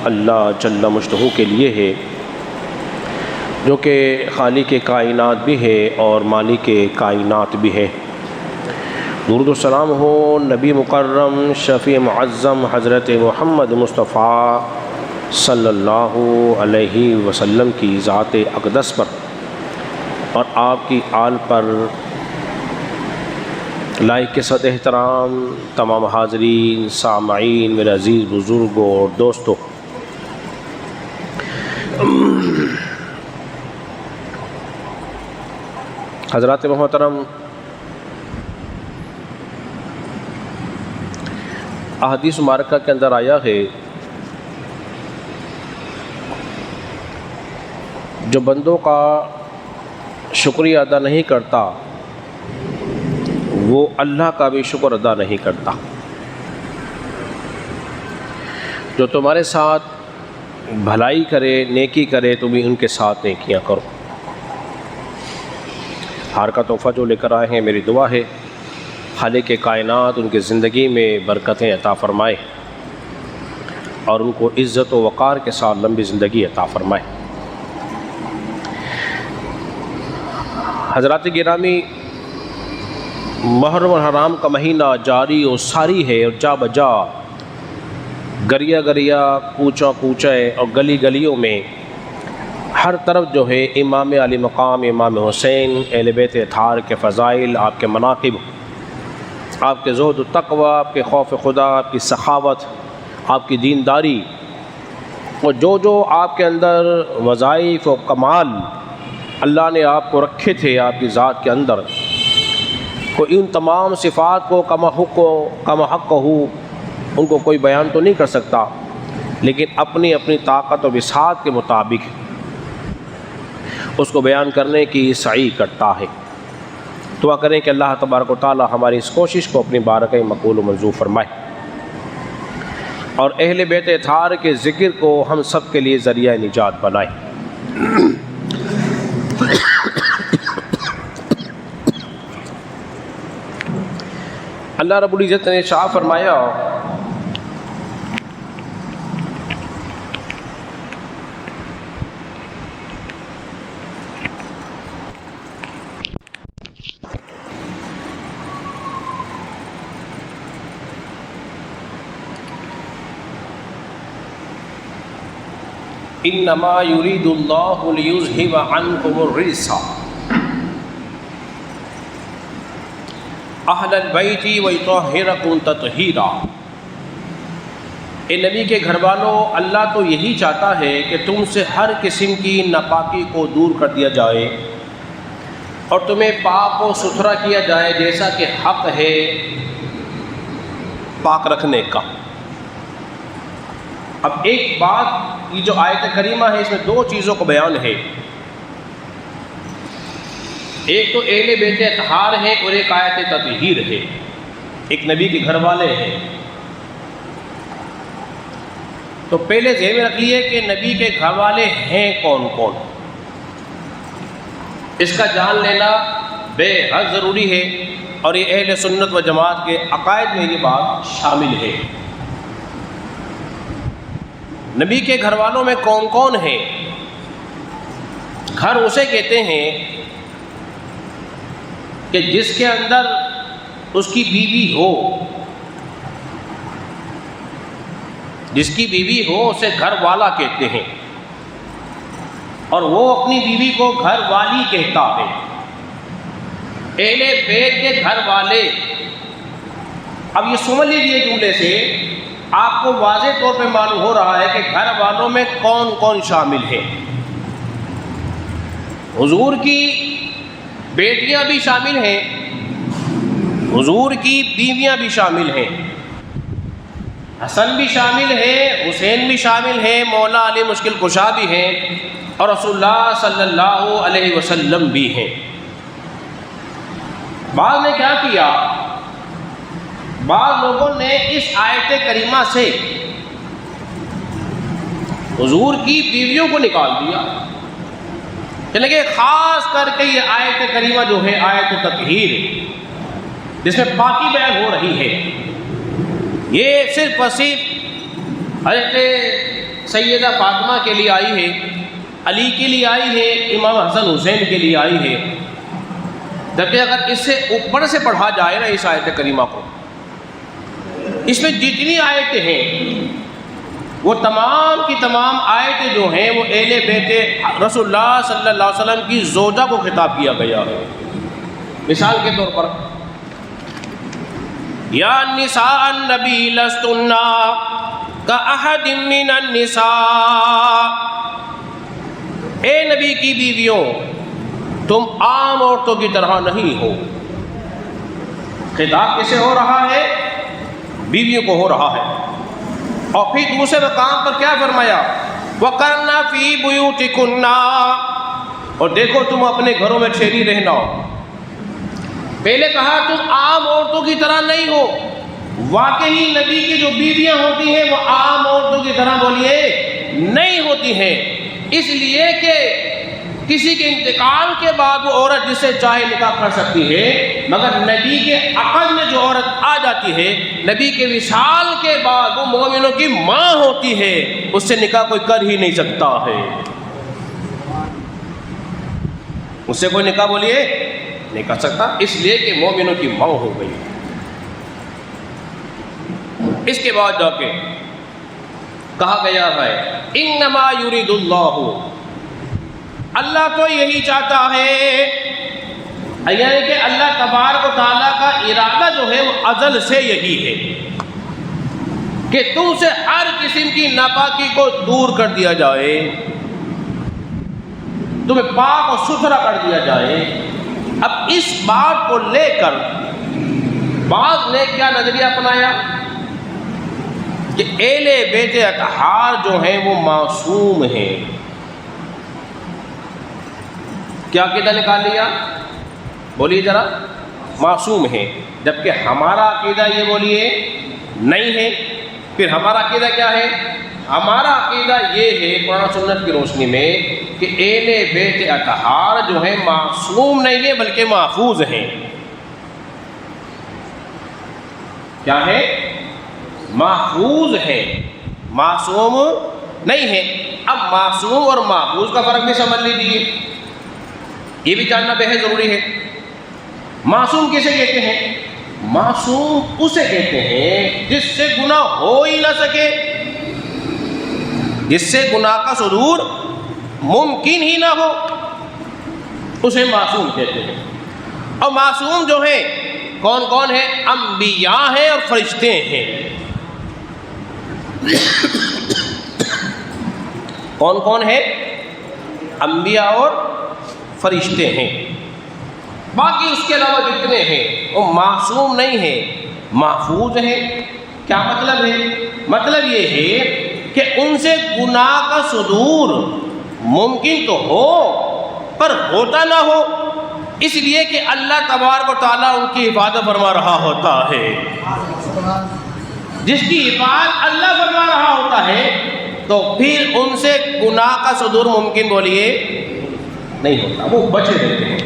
اللہ جل مجدہ کے لیے ہے، جو کہ خالق کائنات بھی ہے اور مالک کائنات بھی ہے۔ درود و سلام ہو نبی مکرم شفیع معظم حضرت محمد مصطفیٰ صلی اللہ علیہ وسلم کی ذات اقدس پر اور آپ کی آل پر۔ لائق کے صد احترام تمام حاضرین، سامعین، میرے عزیز بزرگوں اور دوستوں، حضرات محترم، احادیث مبارکہ کے اندر آیا ہے جو بندوں کا شکریہ ادا نہیں کرتا وہ اللہ کا بھی شکر ادا نہیں کرتا۔ جو تمہارے ساتھ بھلائی کرے، نیکی کرے، تم بھی ان کے ساتھ نیکیاں کرو۔ ہار کا تحفہ جو لے کر آئے ہیں، میری دعا ہے خالق کائنات ان کی زندگی میں برکتیں عطا فرمائے اور ان کو عزت و وقار کے ساتھ لمبی زندگی عطا فرمائے۔ حضرات گرامی، محرم الحرام کا مہینہ جاری و ساری ہے اور جا بجا گریا گریا، کوچا کوچے اور گلی گلیوں میں ہر طرف جو ہے امام علی مقام امام حسین اہل بیت اطہار کے فضائل، آپ کے مناقب، آپ کے زہد و تقوی، آپ کے خوف خدا، آپ کی سخاوت، آپ کی دینداری اور جو آپ کے اندر وظائف و کمال اللہ نے آپ کو رکھے تھے آپ کی ذات کے اندر، کوئی ان تمام صفات کو کما حق ہو ان کو کوئی بیان تو نہیں کر سکتا، لیکن اپنی اپنی طاقت و وسعت کے مطابق اس کو بیان کرنے کی سعی کرتا ہے۔ دعا کریں کہ اللہ تبارک و تعالی ہماری اس کوشش کو اپنی بارگاہ مقبول و منظور فرمائے اور اہل بیت اطہار کے ذکر کو ہم سب کے لیے ذریعہ نجات بنائے۔ اللہ رب العزت نے ارشاد فرمایا، انما یرید اللہ لیذھب عنکم الرجس اہل البیت ویطہرکم تطہیرا۔ اے نبی کے گھر والوں، اللہ تو یہی چاہتا ہے کہ تم سے ہر قسم کی ناپاکی کو دور کر دیا جائے اور تمہیں پاک و ستھرا کیا جائے جیسا کہ حق ہے پاک رکھنے کا۔ اب ایک بات، یہ جو آیت کریمہ ہے اس میں دو چیزوں کو بیان ہے، ایک تو اہل بیت اطہار ہے اور ایک آیت تطہیر ہے، ایک نبی کے گھر والے ہیں۔ تو پہلے ذہن میں رکھ لیے کہ نبی کے گھر والے ہیں کون کون، اس کا جان لینا بے حد ضروری ہے اور یہ اہل سنت و جماعت کے عقائد میں یہ بات شامل ہے۔ نبی کے گھر والوں میں کون کون ہیں؟ گھر اسے کہتے ہیں کہ جس کے اندر اس کی بیوی ہو، جس کی بیوی ہو اسے گھر والا کہتے ہیں اور وہ اپنی بیوی کو گھر والی کہتا ہے۔ اہل بیت کے گھر والے، اب یہ سمجھ لیجیے جملے سے آپ کو واضح طور پہ معلوم ہو رہا ہے کہ گھر والوں میں کون کون شامل ہیں۔ حضور کی بیٹیاں بھی شامل ہیں، حضور کی بیویاں بھی شامل ہیں، حسن بھی شامل ہے، حسین بھی شامل ہیں، مولا علی مشکل کشا بھی ہیں اور رسول اللہ صلی اللہ علیہ وسلم بھی ہیں۔ بعض نے کیا کیا، بعض لوگوں نے اس آیت کریمہ سے حضور کی بیویوں کو نکال دیا، یعنی کہ خاص کر کے یہ آیت کریمہ جو ہے آیت تطہیر، جس میں پاکی بیان ہو رہی ہے، یہ صرف اور صرف حضرت سیدہ فاطمہ کے لیے آئی ہے، علی کے لیے آئی ہے، امام حسن حسین کے لیے آئی ہے۔ جبکہ اگر اس سے اوپر سے پڑھا جائے نا اس آیت کریمہ کو، اس میں جتنی آیتیں ہیں وہ تمام کی تمام آیتیں جو ہیں وہ اہل بیت رسول اللہ صلی اللہ علیہ وسلم کی زوجہ کو خطاب کیا گیا ہے۔ مثال کے طور پر یا نساء النبی لستن کاحد من النساء، اے نبی کی بیویوں تم عام عورتوں کی طرح نہیں ہو۔ خطاب کسے ہو رہا ہے؟ بیویوں کو ہو رہا ہے۔ اور پھر دوسرے مقام پر کیا فرمایا؟ وَقَرْنَ فِي بُيُوتِكُنَّ، اور دیکھو تم اپنے گھروں میں ٹھہری رہنا۔ پہلے کہا تم عام عورتوں کی طرح نہیں ہو، واقعی نبی کی جو بیویاں ہوتی ہیں وہ عام عورتوں کی طرح بولیے نہیں ہوتی ہیں، اس لیے کہ کسی کے انتقال کے بعد وہ عورت جس سے چاہے نکاح کر سکتی ہے، مگر نبی کے عقد میں جو عورت آ جاتی ہے نبی کے وصال کے بعد وہ مومنوں کی ماں ہوتی ہے، اس سے نکاح کوئی کر ہی نہیں سکتا ہے، اس سے کوئی نکاح بولیے نہیں کر سکتا، اس لیے کہ مومنوں کی ماں ہو گئی۔ اس کے بعد جا کے کہا گیا ہے انما یرید اللہ، اللہ تو یہی چاہتا ہے، یعنی کہ اللہ تبارک و تعالیٰ کا ارادہ جو ہے وہ ازل سے یہی ہے کہ تم سے ہر قسم کی ناپاکی کو دور کر دیا جائے، تمہیں پاک اور ستھرا کر دیا جائے۔ اب اس بات کو لے کر بعض نے کیا نظریہ اپنایا کہ اہل بیت اطہار جو ہیں وہ معصوم ہیں۔ کیا عقیدہ نکال لیا؟ بولیے ذرا، معصوم ہیں، جبکہ ہمارا عقیدہ یہ بولیے نہیں ہے۔ پھر ہمارا عقیدہ کیا ہے؟ ہمارا عقیدہ یہ ہے قرآن سنت کی روشنی میں کہ اہل بیت اطہار جو ہیں معصوم نہیں ہیں بلکہ محفوظ ہیں۔ کیا ہے؟ محفوظ ہیں، معصوم نہیں ہیں۔ اب معصوم اور محفوظ کا فرق بھی سمجھ لیجیے، یہ بھی جاننا بہت ضروری ہے۔ معصوم کسے کہتے ہیں؟ معصوم اسے کہتے ہیں جس سے گناہ ہو ہی نہ سکے، جس سے گناہ کا صدور ممکن ہی نہ ہو، اسے معصوم کہتے ہیں۔ اور معصوم جو ہیں کون کون ہیں؟ انبیاء ہیں اور فرشتے ہیں۔ کون کون ہیں؟ انبیاء اور فرشتے ہیں۔ باقی اس کے علاوہ جتنے ہیں وہ معصوم نہیں ہیں، محفوظ ہیں۔ کیا مطلب ہے؟ مطلب یہ ہے کہ ان سے گناہ کا صدور ممکن تو ہو پر ہوتا نہ ہو، اس لیے کہ اللہ تبارک و تعالیٰ ان کی حفاظت فرما رہا ہوتا ہے۔ جس کی حفاظت اللہ فرما رہا ہوتا ہے تو پھر ان سے گناہ کا صدور ممکن بولیے نہیں ہوتا، وہ بچے رہتے ہیں۔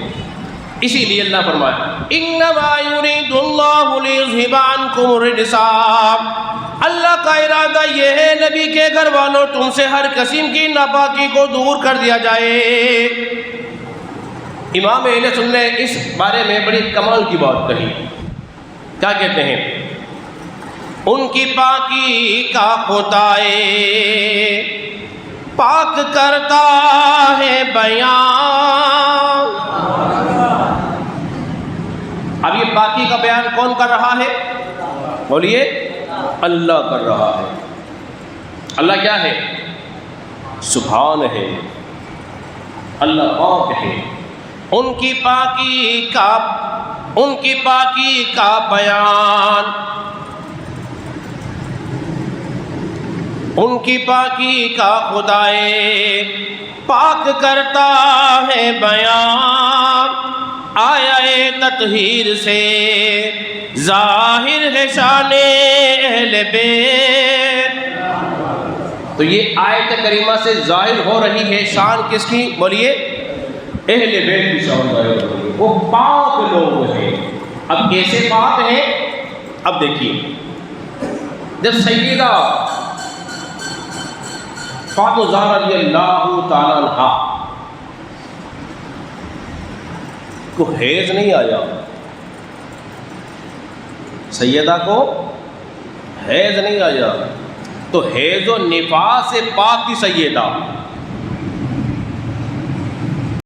اسی لیے اللہ فرمایا انما یرید اللہ لیذھب عنکم الرجس، اللہ کا ارادہ یہ ہے نبی کے گھر والوں تم سے ہر قسم کی ناپاکی کو دور کر دیا جائے۔ امام اہل سنت نے اس بارے میں بڑی کمال کی بات کہی۔ کیا کہتے ہیں؟ ان کی پاکی کا خدائے پاک کرتا ہے بیان۔ اب یہ پاکی کا بیان کون کر رہا ہے؟ بولیے، اللہ کر رہا ہے۔ اللہ کیا ہے؟ سبحان ہے، اللہ پاک ہے۔ ان کی پاکی کا بیان، ان کی پاکی کا خدائے پاک کرتا ہے بیان، آیا تطہیر سے ظاہر ہے شان اہل بیت۔ تو یہ آیت کریمہ سے ظاہر ہو رہی ہے شان کس کی؟ بولیے، اہل بیت کی شان ظاہر ہو رہی ہے، وہ پاک لوگ ہیں۔ اب کیسے پاک ہیں؟ اب دیکھیے، جب سیدہ فاطمہ زہرا رضی اللہ تعالیٰ عنہا کو حیض نہیں آیا، سیدہ کو حیض نہیں آیا، تو حیض و نفاس سے پاک تھی سیدہ،